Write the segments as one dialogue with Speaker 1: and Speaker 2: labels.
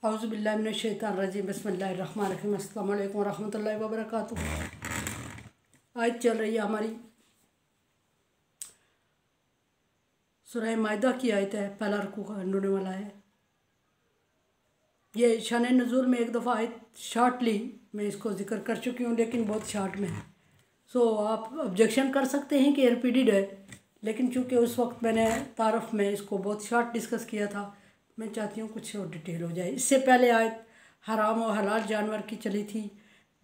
Speaker 1: औज़ुबिल्लाहि मिनश्शैतानिर्रजीम बिस्मिल्लाहिर्रहमानिर्रहीम अस्सलामु अलैकुम वरहमतुल्लाहि वबरकातुहू। आज चल रही है हमारी सूरह माइदा की आयत है, पहला रुकू होने वाला है। ये शान नुज़ूल में एक दफ़ा आयत शार्टली मैं इसको ज़िक्र कर चुकी हूँ, लेकिन बहुत शार्ट में है। आप ऑब्जेक्शन कर सकते हैं कि रिपीटेड है, लेकिन चूँकि उस वक्त मैंने तारफ़ में इसको बहुत शार्ट डिस्कस किया था, मैं चाहती हूँ कुछ और डिटेल हो जाए। इससे पहले आयत हराम और हलाल जानवर की चली थी,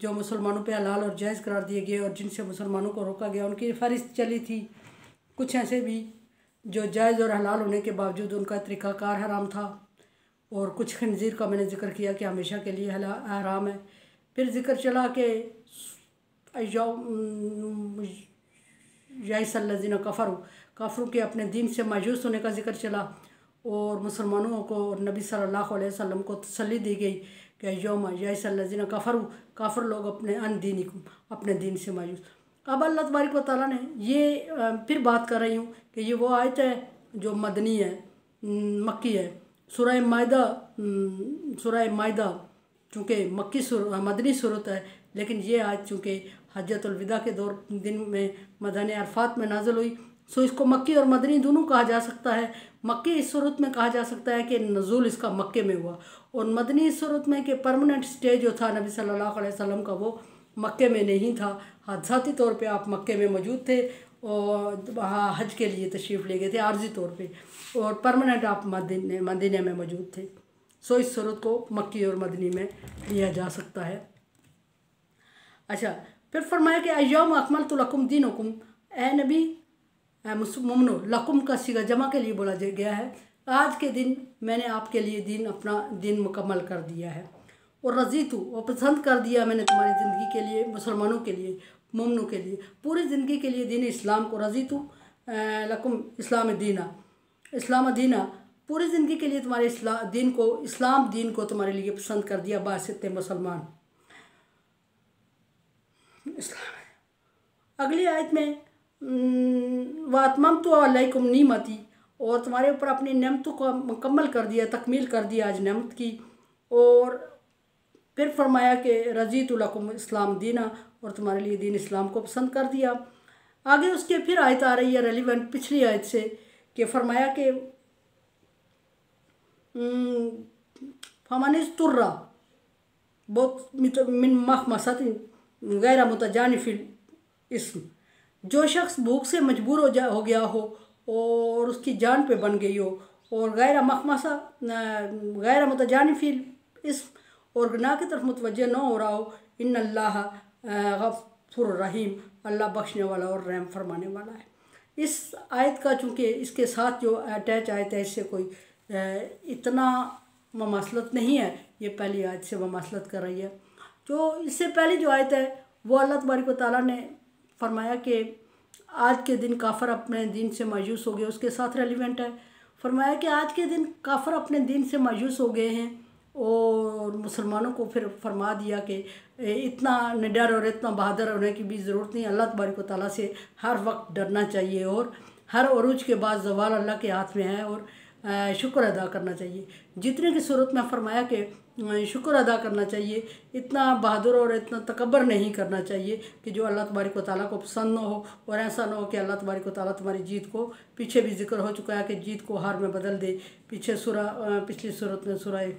Speaker 1: जो मुसलमानों पे हलाल और जायज़ करार दिए गए और जिनसे मुसलमानों को रोका गया, उनकी फहरिस्त चली थी। कुछ ऐसे भी जो जायज़ और हलाल होने के बावजूद उनका तरीक़ाकार हराम था, और कुछ खंजीर का मैंने जिक्र किया कि हमेशा के लिए हराम है। फिर जिक्र चला कि याइसल्लज़ीना काफरों के अपने दीन से मायूस होने का जिक्र चला, और मुसलमानों को नबी सल्लल्लाहु अलैहि वसल्लम को तसल्ली दी गई कि यौम याइसल्लज़ीना काफर लोग अपने दीन से मायूस। अब अल्लाह तबारक व तआला ने ये फिर बात कर रही हूँ कि ये वो आयत है जो मदनी है, मक्की है। सूरह माइदा चूँकि मदनी सूरत है, लेकिन ये आयत चूँकि हज्जतुल विदा के दिन में मैदान अरफात में नाज़िल हुई, सो इसको मक्की और मदनी दोनों कहा जा सकता है। मक्की इस सूरत में कहा जा सकता है कि नज़ूल इसका मक्के में हुआ, और मदनी इस सूरत में कि परमानेंट स्टेज जो था नबी सल्लल्लाहु अलैहि वसल्लम का, वो मक्के में नहीं था। हादसाती तौर पे आप मक्के में मौजूद थे और वहाँ हज के लिए तशरीफ़ ले गए थे आर्जी तौर पे, और परमानेंट आप मदीने में मौजूद थे। सो इस सूरत को मक्की और मदनी में लिया जा सकता है। अच्छा, फिर फरमाया कि अय्याम अकमलतु लकुम दीनकुम, ए नबी मुमनो लकुम का सीगा जमा के लिए बोला गया है। आज के दिन मैंने आपके लिए अपना दिन मुकम्मल कर दिया है, और रज़ीतु और पसंद कर दिया मैंने तुम्हारी ज़िंदगी के लिए, मुसलमानों के लिए, मोमनों के लिए, पूरी ज़िंदगी के लिए दीन इस्लाम को। रज़ीतु लकुम इस्लाम दीना, पूरी ज़िंदगी के लिए तुम्हारे इस्लाम दीन को तुम्हारे लिए पसंद कर दिया, बासित मुसलमान इस्लाम। अगली आयत में वातममतु अलैकुम निमती, और तुम्हारे ऊपर अपनी नेमतों को मुकम्मल कर दिया, तकमील कर दिया आज नेमत की। और फिर फरमाया कि रज़ीतु लकुम इस्लाम दीना, और तुम्हारे लिए दीन इस्लाम को पसंद कर दिया। आगे उसके फिर आयत आ रही है रेलिवेंट पिछली आयत से, कि फरमाया कि फमनिस तुर्रा बहुत मिन मखमसतिन गैर मुतजानिफिल इस्म, जो शख्स भूख से मजबूर हो गया हो और उसकी जान पे बन गई हो, और गैर मुतजानिफिल इस्म, और गुनाह की तरफ मुतवज्जह न हो रहा हो। इन्नल्लाह गफूरुर रहीम, अल्लाह बख्शने वाला और रहम फरमाने वाला है। इस आयत का चूँकि इसके साथ जो अटैच आयत है, इससे कोई इतना ममासलत नहीं है, ये पहली आयत से ममासलत कर रही है। जो इससे पहले जो आयत है वो अल्लाह तबारक व तआला ने फरमाया कि आज के दिन काफर अपने दीन से मायूस हो गए, उसके साथ रेलिवेंट है। फरमाया कि आज के दिन काफर अपने दीन से मायूस हो गए हैं, और मुसलमानों को फिर फरमा दिया कि इतना निडर और इतना बहादुर होने की भी ज़रूरत नहीं। अल्लाह तबारक व तआला से हर वक्त डरना चाहिए, और हर उरूज के बाद ज़वाल अल्लाह के हाथ में है, और शुक्र अदा करना चाहिए। जितने की सूरत में फरमाया कि शुक्र अदा करना चाहिए, इतना बहादुर और इतना तकब्बर नहीं करना चाहिए कि जो अल्लाह तबारक व तआला को पसंद न हो, और ऐसा न हो कि अल्लाह तबारक व तआला तुम्हारी जीत को, पीछे भी जिक्र हो चुका है कि जीत को हार में बदल दे। पिछली सूरत में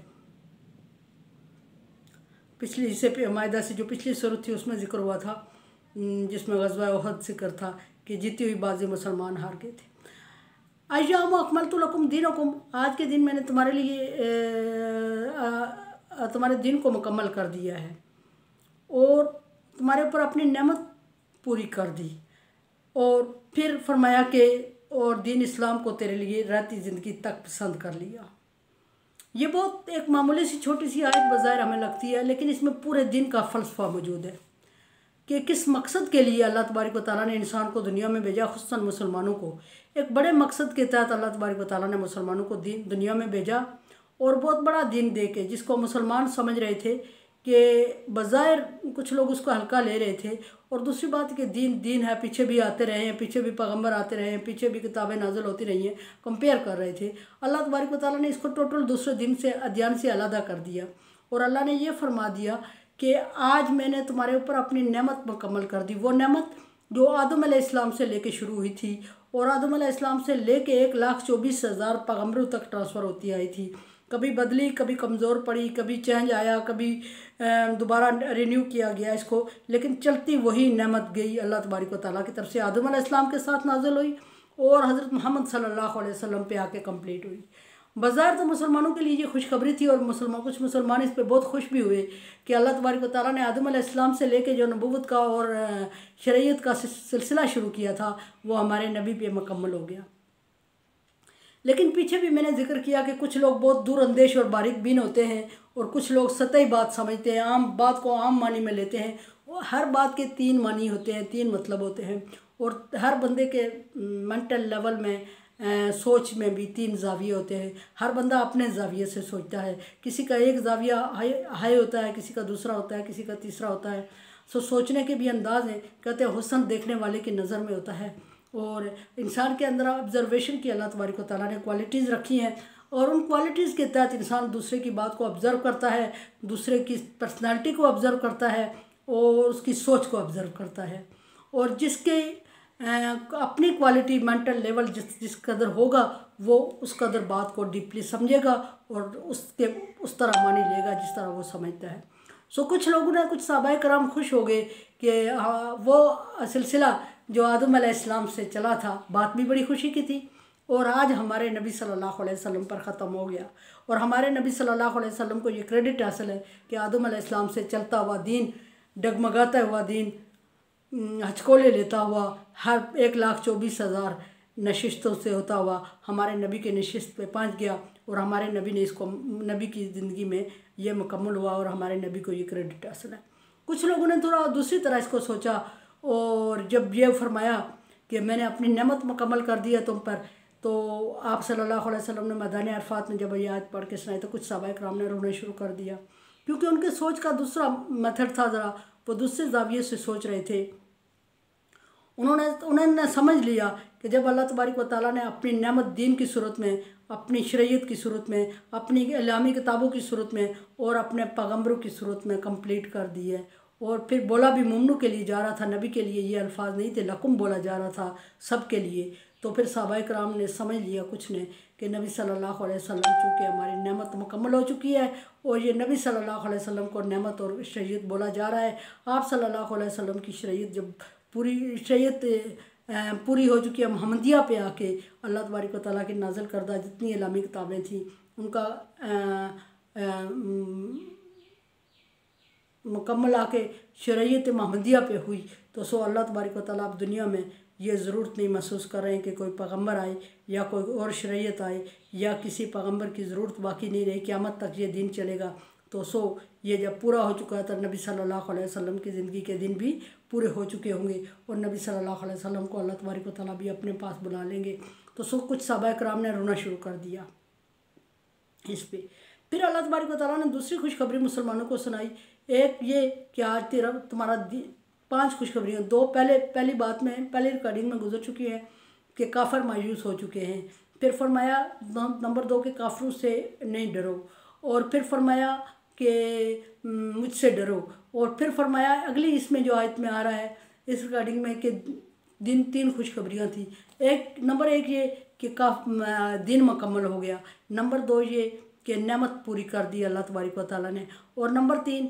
Speaker 1: पिछली हिस्से माइदा से जो पिछली सूरत थी उसमें जिक्र हुआ था, जिसमें ग़ज़वा उहद जिक्र था कि जीती हुई बाज़ी मुसलमान हार गए थे। अय्याम अकमलतु लकुम दीनकुम, आज के दिन मैंने तुम्हारे लिए तुम्हारे दिन को मुकम्मल कर दिया है, और तुम्हारे ऊपर अपनी नेमत पूरी कर दी। और फिर फरमाया कि और दीन इस्लाम को तेरे लिए रहती ज़िंदगी तक पसंद कर लिया। ये बहुत एक मामूली सी छोटी सी आयत बज़ाहिर हमें लगती है, लेकिन इसमें पूरे दिन का फ़लसफ़ा मौजूद है कि किस मकसद के लिए अल्लाह तबारक व तआला ने इंसान को दुनिया में भेजा। खुसूसन मुसलमानों को एक बड़े मकसद के तहत अल्लाह तबारक व तआला ने मुसलमानों को दुनिया में भेजा, और बहुत बड़ा दीन दे के, जिसको मुसलमान समझ रहे थे कि बज़ाहिर कुछ लोग उसको हल्का ले रहे थे, और दूसरी बात कि दीन दीन है, पीछे भी आते रहे हैं, पीछे भी पैगंबर आते रहे हैं, पीछे भी किताबें नाज़िल होती रही हैं, कंपेयर कर रहे थे। अल्लाह तबारक व तआला ने इसको टोटल दूसरे दिन से अध्ययन से अलहदा कर दिया, और अल्लाह ने ये फरमा दिया कि आज मैंने तुम्हारे ऊपर अपनी नेमत मुकम्मल कर दी। वो नेमत जो आदम अलैहिस्सलाम से लेके शुरू हुई थी, और आदम अलैहिस्सलाम से लेके 1,24,000 पैगंबरों तक ट्रांसफ़र होती आई थी। कभी बदली, कभी कमज़ोर पड़ी, कभी चेंज आया, कभी दोबारा रिन्यू किया गया इसको, लेकिन चलती वही नेमत गई अल्लाह तबारक व तआला की तरफ से आदम अलैहिस्सलाम के साथ नाजिल हुई और हज़रत मोहम्मद सल्लल्लाहु अलैहि वसल्लम पे आके कंप्लीट हुई। बाज़ाहिर तो मुसलमानों के लिए ये खुशखबरी थी, और कुछ मुसलमान इस पे बहुत खुश भी हुए कि अल्लाह तबारक व तआला ने आदम अलैहिस्सलाम से लेके जो नबूवत का और शरीयत का सिलसिला शुरू किया था वो हमारे नबी पे मुकम्मल हो गया। लेकिन पीछे भी मैंने जिक्र किया कि कुछ लोग बहुत दूर अंदेश और बारीक बीन होते हैं, और कुछ लोग सतही बात समझते हैं, आम बात को आम मानी में लेते हैं। वो हर बात के 3 मानी होते हैं, 3 मतलब होते हैं, और हर बंदे के मेंटल लेवल में सोच में भी 3 ज़ाविये होते हैं। हर बंदा अपने ज़ाविये से सोचता है, किसी का एक ज़ाविया हाई होता है, किसी का दूसरा होता है, किसी का तीसरा होता है। सोचने के भी अंदाज़ हैं। कहते हैं हुस्न देखने वाले की नज़र में होता है, और इंसान के अंदर ऑब्जर्वेशन की अल्लाह तबारक व तआला ने क्वालिटीज़ रखी हैं, और उन क्वालिटीज़ के तहत इंसान दूसरे की बात को ऑब्ज़र्व करता है, दूसरे की पर्सनालिटी को ऑब्ज़र्व करता है, और उसकी सोच को ऑब्ज़र्व करता है। और जिसके अपनी क्वालिटी मेंटल लेवल जिस कदर होगा, वो उस कदर बात को डीपली समझेगा और उस तरह मानी लेगा जिस तरह वो समझता है। कुछ लोगों ने, कुछ सहाबाए कराम खुश हो गए कि वो सिलसिला जो आदम अलैहिस्सलाम से चला था, बात भी बड़ी खुशी की थी, और आज हमारे नबी सल्लल्लाहु अलैहि वसल्लम पर ख़त्म हो गया। और हमारे नबी सल्लल्लाहु अलैहि वसल्लम को ये क्रेडिट हासिल है कि आदम अलैहिस्सलाम से चलता हुआ दीन, डगमगाता हुआ दीन, हचकोले लेता हुआ, हर 1,24,000 नशिस्तों से होता हुआ हमारे नबी के नशिस्त पे पहुँच गया, और हमारे नबी ने इसको, नबी की ज़िंदगी में ये मुकम्मल हुआ, और हमारे नबी को ये क्रेडिट हासिल है। कुछ लोगों ने थोड़ा दूसरी तरह इसको सोचा, और जब ये फरमाया कि मैंने अपनी नेमत मुकम्मल कर दी है तुम पर, तो आप सल्लल्लाहु अलैहि वसल्लम ने मैदान अरफात में जब ये आयत पढ़ के सुनाई, तो कुछ सहाबाए कराम ने रोना शुरू कर दिया, क्योंकि उनके सोच का दूसरा मेथड था, ज़रा वो दूसरे ज़ाविये से सोच रहे थे। उन्होंने समझ लिया कि जब अल्लाह तबारक व तआला ने अपनी नेमत दीन की सूरत में, अपनी शरीयत की सूरत में, अपनी इलामी किताबों की सूरत में, और अपने पैगंबरों की सूरत में कंप्लीट कर दी है, और फिर बोला भी मुमनु के लिए जा रहा था, नबी के लिए ये अल्फाज नहीं थे, लकुम बोला जा रहा था सब के लिए। तो फिर सहाबाए कराम ने समझ लिया कुछ ने कि नबी सल्लल्लाहु अलैहि वसल्लम चूँकि हमारी नेमत मुकम्मल हो चुकी है, और ये नबी सल्लल्लाहु अलैहि वसल्लम को नेमत और शरीयत बोला जा रहा है। आप सल्लल्लाहु अलैहि वसल्लम की शरीयत जब पूरी शरीयत पूरी हो चुकी है, मोहम्मदिया पे आके अल्लाह तबारक व तआला की नाज़िल करदा जितनी इलामी किताबें थी उनका मुकम्मल आके शरीयत मोहम्मदिया पे हुई, तो अल्लाह तबारक व तआला अब दुनिया में ये ज़रूरत नहीं महसूस कर रहे हैं कि कोई पैगंबर आए या कोई और शरीयत आए, या किसी पैगंबर की ज़रूरत बाकी नहीं रही, क़यामत तक ये दिन चलेगा। तो ये जब पूरा हो चुका है, तो नबी सल्लल्लाहु अलैहि वसल्लम की ज़िंदगी के दिन भी पूरे हो चुके होंगे, और नबी सल्लल्लाहु अलैहि वसल्लम को अल्लाह तबारक व तआला भी अपने पास बुला लेंगे। तो कुछ सहाबाए कराम ने रोना शुरू कर दिया इस पर। फिर अल्लाह तबारक व तआला ने दूसरी खुशखबरी मुसलमानों को सुनाई। एक ये कि आज तुम्हारा 5 खुशखबरियाँ, 2 पहली बात में, पहली रिकॉर्डिंग में गुजर चुकी है कि काफिर मायूस हो चुके हैं। फिर फरमाया नंबर 2 के काफिरों से नहीं डरो, और फिर फरमाया कि मुझसे डरो, और फिर फरमाया अगली इसमें जो आयत में आ रहा है इस रिकॉर्डिंग में कि 3 खुशखबरियाँ थी। नंबर 1 ये कि दिन मुकम्मल हो गया, नंबर 2 ये कि नेमत पूरी कर दी अल्लाह तबारक व तआला ने, और नंबर 3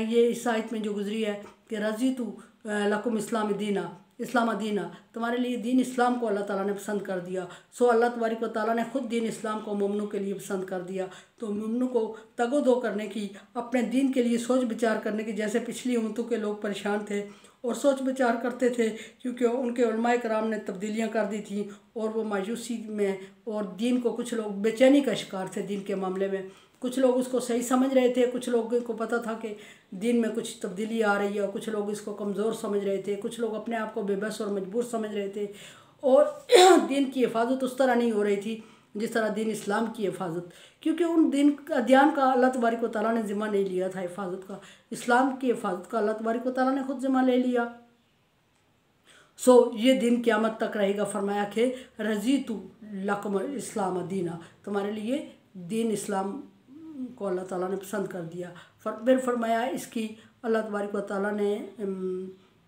Speaker 1: ये इस आयत में जो गुजरी है कि रज़ीतु लकुम इस्लाम दीना, तुम्हारे लिए दीन इस्लाम को अल्लाह ताला ने पसंद कर दिया। अल्लाह तबारक व तआला ने ख़ुद दीन इस्लाम को मुमनु के लिए पसंद कर दिया। तो मुमनु को तगो-दो करने की, अपने दीन के लिए सोच विचार करने की, जैसे पिछली उम्मतों के लोग परेशान थे और सोच विचार करते थे, क्योंकि उनके उलमाए कराम ने तब्दीलियाँ कर दी थी, और वो मायूसी में, और दीन को कुछ लोग बेचैनी का शिकार थे दीन के मामले में। कुछ लोग उसको सही समझ रहे थे, कुछ लोगों को पता था कि दीन में कुछ तब्दीली आ रही है, और कुछ लोग इसको कमज़ोर समझ रहे थे, कुछ लोग अपने आप को बेबस और मजबूर समझ रहे थे, और दीन की हिफाजत उस तरह नहीं हो रही थी जिस तरह दीन इस्लाम की हिफाजत, क्योंकि उन दीन अध्ययन का अल्लाह तबारक व तआला ने ज़िम्मा नहीं लिया था हिफाजत का, इस्लाम की हिफाजत का अल्लाह तबारक व तआला ने खुद ज़िम्मा ले लिया। ये दिन क़यामत तक रहेगा। फरमाया कि रज़ीतु लकुम इस्लाम दीना, तुम्हारे लिए दीन इस्लाम को अल्लाह ताला ने पसंद कर दिया। फिर फरमाया इसकी अल्लाह तबारक व तआला ने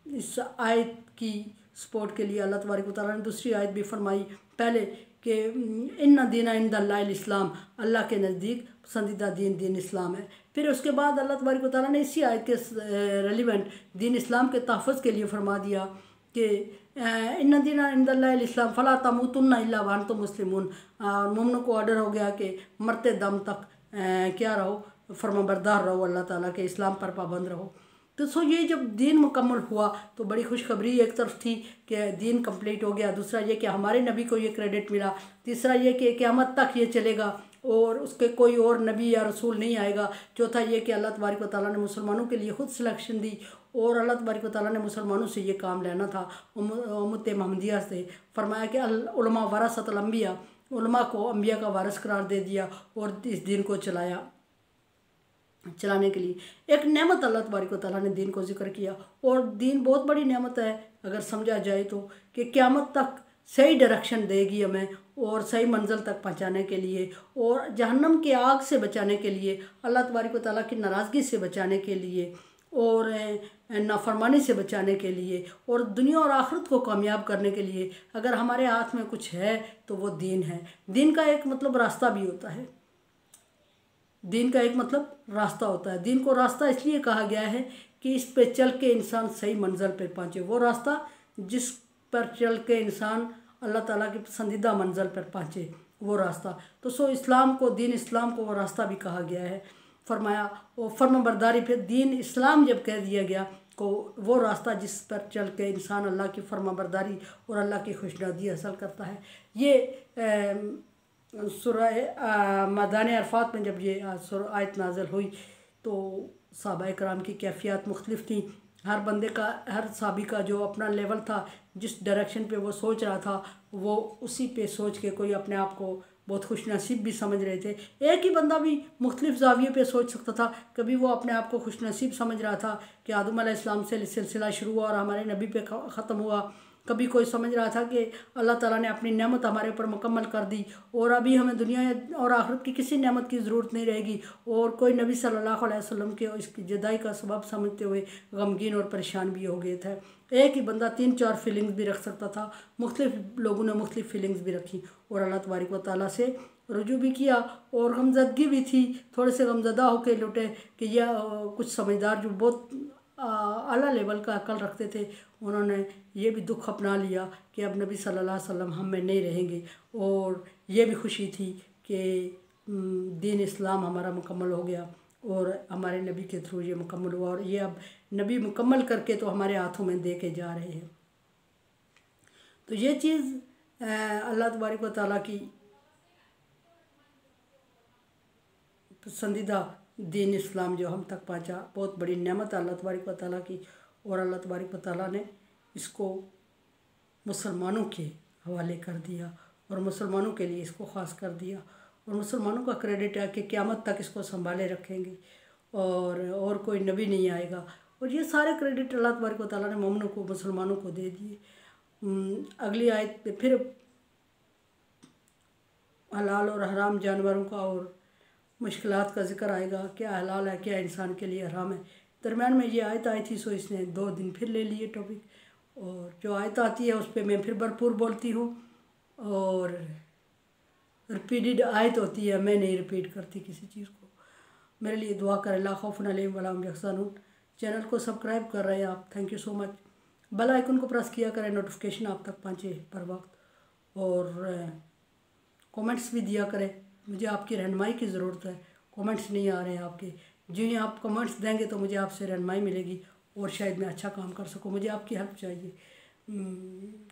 Speaker 1: इस आयत की सपोर्ट के लिए अल्लाह तबारक व तआला ने दूसरी आयत भी फरमाई पहले कि इन्ना दीना इंदल्लाहिल इस्लाम, अल्लाह के नज़दीक पसंदीदा दीन इस्लाम है। फिर उसके बाद अल्लाह तबारक व तआला ने इसी आयत के रेलिवेंट दीन इस्लाम के तहफ़्फ़ुज़ के लिए फरमा दिया कि इन्ना दीना इंदल्लाहिल इस्लाम फला तमूतुन्ना इल्ला व अंतुम मुस्लिमून। मोमिनों को ऑर्डर हो गया कि मरते दम तक क्या रहो, फरमाबरदार रहो, अल्लाह ताला के इस्लाम पर पाबंद रहो। तो ये जब दीन मुकम्मल हुआ तो बड़ी खुशखबरी एक तरफ थी कि दीन कंप्लीट हो गया, दूसरा ये कि हमारे नबी को ये क्रेडिट मिला, तीसरा ये कि क़यामत तक ये चलेगा और उसके कोई और नबी या रसूल नहीं आएगा, चौथा ये कि अल्लाह तबारक व तआला ने मुसलमानों के लिए खुद सिलेक्शन दी और अल्लाह तबारक व तआला ने मुसलमानों से ये काम लेना था, उम्मत महमदिया से। फरमाया कि उलमा वरसतुल अंबिया, उलमा को अंबिया का वारिस करार दे दिया और इस दीन को चलाने के लिए एक नेमत अल्लाह तबारक व तआला ने दीन को ज़िक्र किया। और दीन बहुत बड़ी नेमत है अगर समझा जाए तो, कि क़यामत तक सही डायरेक्शन देगी हमें और सही मंजिल तक पहुंचाने के लिए और जहन्नम की आग से बचाने के लिए, अल्लाह तबारक व तआला की नाराज़गी से बचाने के लिए और नाफरमानी से बचाने के लिए और दुनिया और आखिरत को कामयाब करने के लिए अगर हमारे हाथ में कुछ है तो वो दीन है। दीन का एक मतलब रास्ता भी होता है, दीन का एक मतलब रास्ता होता है। दीन को रास्ता इसलिए कहा गया है कि इस पे चल के इंसान सही मंजिल पे पहुँचे, वो रास्ता जिस पर चल के इंसान अल्लाह ताला की पसंदीदा मंजिल पर पहुँचे, वो रास्ता। तो इस्लाम को, दीन इस्लाम को वो रास्ता भी कहा गया है। फरमाया वो फर्माबरदारी पे दीन इस्लाम जब कह दिया गया को वो रास्ता जिस पर चल के इंसान अल्लाह की फर्माबरदारी और अल्लाह की खुशनुदी हासिल करता है। ये सूरह मैदान अरफात में जब ये आयत नाज़िल हुई तो सहाबा कराम की कैफियत मुख्तलिफ थी। हर बंदे का, हर सहाबी का जो अपना लेवल था, जिस डायरेक्शन पे वो सोच रहा था, वो उसी पे सोच के कोई अपने आप को बहुत खुश नसीब भी समझ रहे थे। एक ही बंदा भी मुख्तलिफ ज़ाविये पे सोच सकता था। कभी वो अपने आप को खुश नसीब समझ रहा था कि आदम अलैहिस्सलाम से सिलसिला शुरू हुआ और हमारे नबी पे ख़त्म हुआ। कभी कोई समझ रहा था कि अल्लाह ताला ने अपनी नेमत हमारे ऊपर मुकम्मल कर दी और अभी हमें दुनिया और आखिरत की किसी नेमत की ज़रूरत नहीं रहेगी। और कोई नबी सल्लल्लाहु अलैहि वसल्लम के इसकी जुदाई का सबब समझते हुए गमगीन और परेशान भी हो गए थे। एक ही बंदा 3-4 फीलिंग्स भी रख सकता था। मुख्तलिफ लोगों ने मुख्तलिफ फीलिंग्स भी रखी और अल्लाह तबारक व तआला से रुजू भी किया और गमज़दगी भी थी। थोड़े से गमज़दा होकर लौटे कि यह कुछ समझदार जो बहुत आला लेवल का अकल रखते थे, उन्होंने ये भी दुख अपना लिया कि अब नबी सल्लल्लाहु अलैहि वसल्लम हम में नहीं रहेंगे। और ये भी खुशी थी कि दीन इस्लाम हमारा मुकम्मल हो गया और हमारे नबी के थ्रू ये मुकम्मल हुआ और ये अब नबी मुकम्मल करके तो हमारे हाथों में दे के जा रहे हैं। तो ये चीज़ अल्लाह तबारक व तआला की पसंदीदा दीन इस्लाम जो हम तक पहुँचा, बहुत बड़ी नेमत है अल्लाह तबारक व तआला की। और अल्लाह तबारक व तआला ने इसको मुसलमानों के हवाले कर दिया और मुसलमानों के लिए इसको ख़ास कर दिया और मुसलमानों का क्रेडिट है कि क़यामत तक इसको संभाले रखेंगे और कोई नबी नहीं आएगा। और ये सारे क्रेडिट अल्लाह तबारक व तआला ने मोमिनों को, मुसलमानों को दे दिए। अगली आयत पे फिर हलाल और हराम जानवरों का और मुश्किलात का ज़िक्र आएगा, क्या हलाल है क्या इंसान के लिए हराम है। दरम्यान में ये आयत आई थी, सो इसने 2 दिन फिर ले लिए टॉपिक। और जो आयत आती है उस पर मैं फिर भरपूर बोलती हूँ और रिपीटेड आयत होती है, मैं नहीं रिपीट करती किसी चीज़ को। मेरे लिए दुआ करें। ला खौफुन अलैहिम वला हुम यहज़नून। चैनल को सब्सक्राइब कर रहे हैं आप, thank you so much. Bell icon को प्रेस किया करें, नोटिफिकेशन आप तक पहुँचे पर वक्त। और कमेंट्स भी दिया करें, मुझे आपकी रहनुमाई की ज़रूरत है। कमेंट्स नहीं आ रहे हैं आपके, जो ही आप कमेंट्स देंगे तो मुझे आपसे रहनुमाई मिलेगी और शायद मैं अच्छा काम कर सकूं। मुझे आपकी हेल्प चाहिए,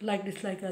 Speaker 1: लाइक डिसलाइक